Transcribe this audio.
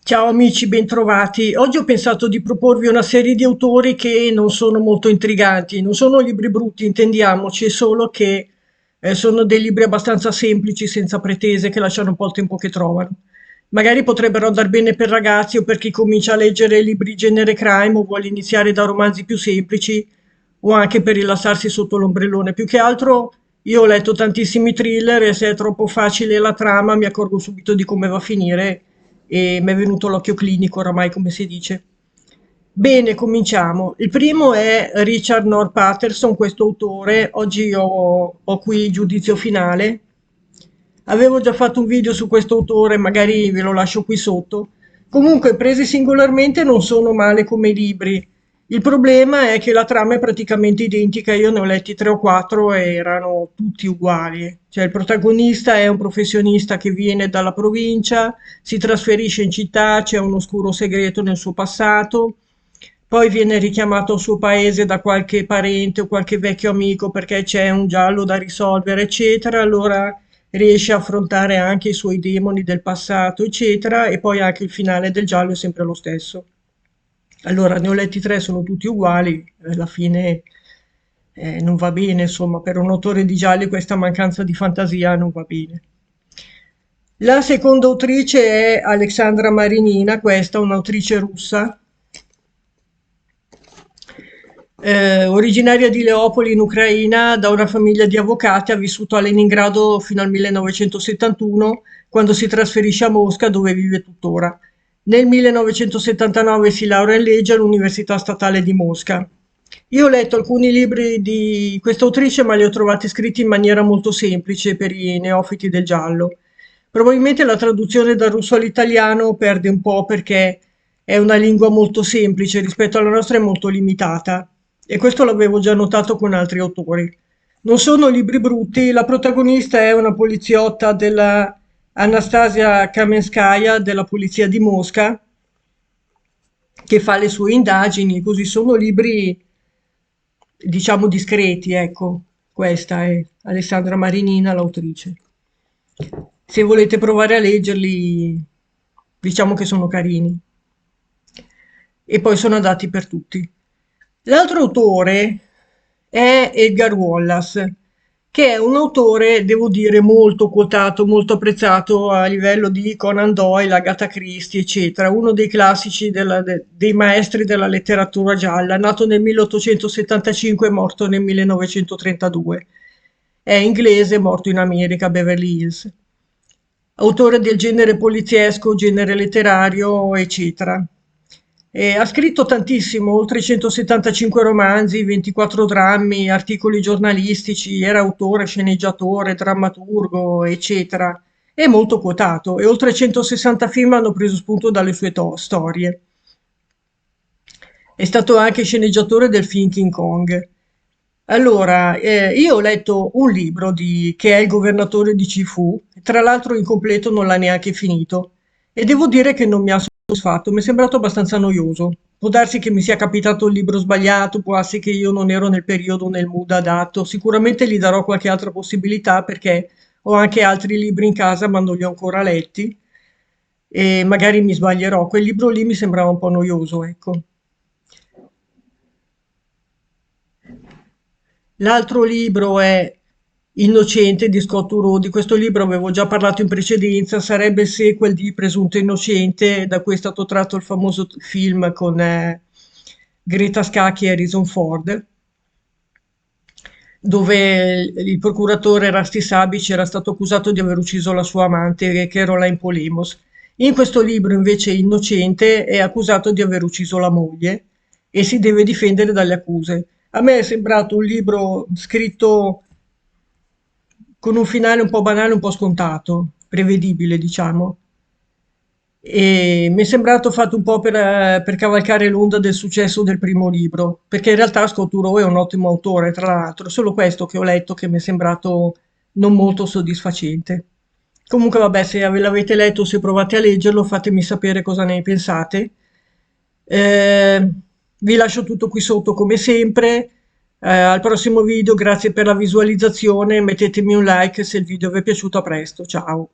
Ciao amici, bentrovati. Oggi ho pensato di proporvi una serie di autori che non sono molto intriganti, non sono libri brutti, intendiamoci, è solo che sono dei libri abbastanza semplici, senza pretese, che lasciano un po' il tempo che trovano. Magari potrebbero andare bene per ragazzi o per chi comincia a leggere libri genere crime o vuole iniziare da romanzi più semplici o anche per rilassarsi sotto l'ombrellone. Più che altro io ho letto tantissimi thriller e se è troppo facile la trama mi accorgo subito di come va a finire e mi è venuto l'occhio clinico oramai, come si dice. Bene, cominciamo. Il primo è Richard North Patterson, questo autore. Oggi ho qui il giudizio finale. Avevo già fatto un video su questo autore, magari ve lo lascio qui sotto. Comunque, presi singolarmente non sono male come libri. Il problema è che la trama è praticamente identica, io ne ho letti tre o quattro e erano tutti uguali. Cioè il protagonista è un professionista che viene dalla provincia, si trasferisce in città, c'è un oscuro segreto nel suo passato, poi viene richiamato al suo paese da qualche parente o qualche vecchio amico perché c'è un giallo da risolvere, eccetera. Allora riesce a affrontare anche i suoi demoni del passato, eccetera, e poi anche il finale del giallo è sempre lo stesso. Allora, ne ho letti tre, sono tutti uguali, alla fine non va bene, insomma, per un autore di gialli questa mancanza di fantasia non va bene. La seconda autrice è Alexandra Marinina, questa un'autrice russa, originaria di Leopoli in Ucraina, da una famiglia di avvocati, ha vissuto a Leningrado fino al 1971, quando si trasferisce a Mosca, dove vive tuttora. Nel 1979 si laurea in legge all'Università Statale di Mosca. Io ho letto alcuni libri di questa autrice, ma li ho trovati scritti in maniera molto semplice per i neofiti del giallo. Probabilmente la traduzione dal russo all'italiano perde un po' perché è una lingua molto semplice, rispetto alla nostra è molto limitata. E questo l'avevo già notato con altri autori. Non sono libri brutti, la protagonista è una poliziotta della Anastasia Kamenskaya della polizia di Mosca che fa le sue indagini, così sono libri diciamo discreti, ecco. Questa è Alessandra Marinina, l'autrice. Se volete provare a leggerli, diciamo che sono carini e poi sono adatti per tutti. L'altro autore è Edgar Wallace, che è un autore, devo dire, molto quotato, molto apprezzato a livello di Conan Doyle, Agatha Christie, eccetera, uno dei classici dei maestri della letteratura gialla, nato nel 1875 e morto nel 1932. È inglese, morto in America, a Beverly Hills. Autore del genere poliziesco, genere letterario, eccetera. Ha scritto tantissimo, oltre 175 romanzi, 24 drammi, articoli giornalistici, era autore, sceneggiatore, drammaturgo, eccetera. È molto quotato e oltre 160 film hanno preso spunto dalle sue storie. È stato anche sceneggiatore del film King Kong. Allora, io ho letto un libro che è Il governatore di Cifu, tra l'altro incompleto non l'ha neanche finito, e devo dire che non mi ha soddisfatto, mi è sembrato abbastanza noioso. Può darsi che mi sia capitato il libro sbagliato, può darsi che io non ero nel periodo, nel mood adatto, sicuramente gli darò qualche altra possibilità perché ho anche altri libri in casa ma non li ho ancora letti e magari mi sbaglierò. Quel libro lì mi sembrava un po' noioso, ecco. L'altro libro è Innocente di Scott Turow. Di questo libro avevo già parlato in precedenza, sarebbe il sequel di Presunto Innocente, da cui è stato tratto il famoso film con Greta Scacchi e Harrison Ford, dove il procuratore Rusty Sabic era stato accusato di aver ucciso la sua amante Caroline Polemos. In questo libro invece Innocente è accusato di aver ucciso la moglie e si deve difendere dalle accuse. A me è sembrato un libro scritto con un finale un po' banale, un po' scontato, prevedibile, diciamo. E mi è sembrato fatto un po' per cavalcare l'onda del successo del primo libro, perché in realtà Scott Turow è un ottimo autore, tra l'altro, è solo questo che ho letto che mi è sembrato non molto soddisfacente. Comunque, vabbè, se l'avete letto, se provate a leggerlo, fatemi sapere cosa ne pensate. Eh, Vi lascio tutto qui sotto come sempre. Al prossimo video, grazie per la visualizzazione, mettetemi un like se il video vi è piaciuto, a presto, ciao.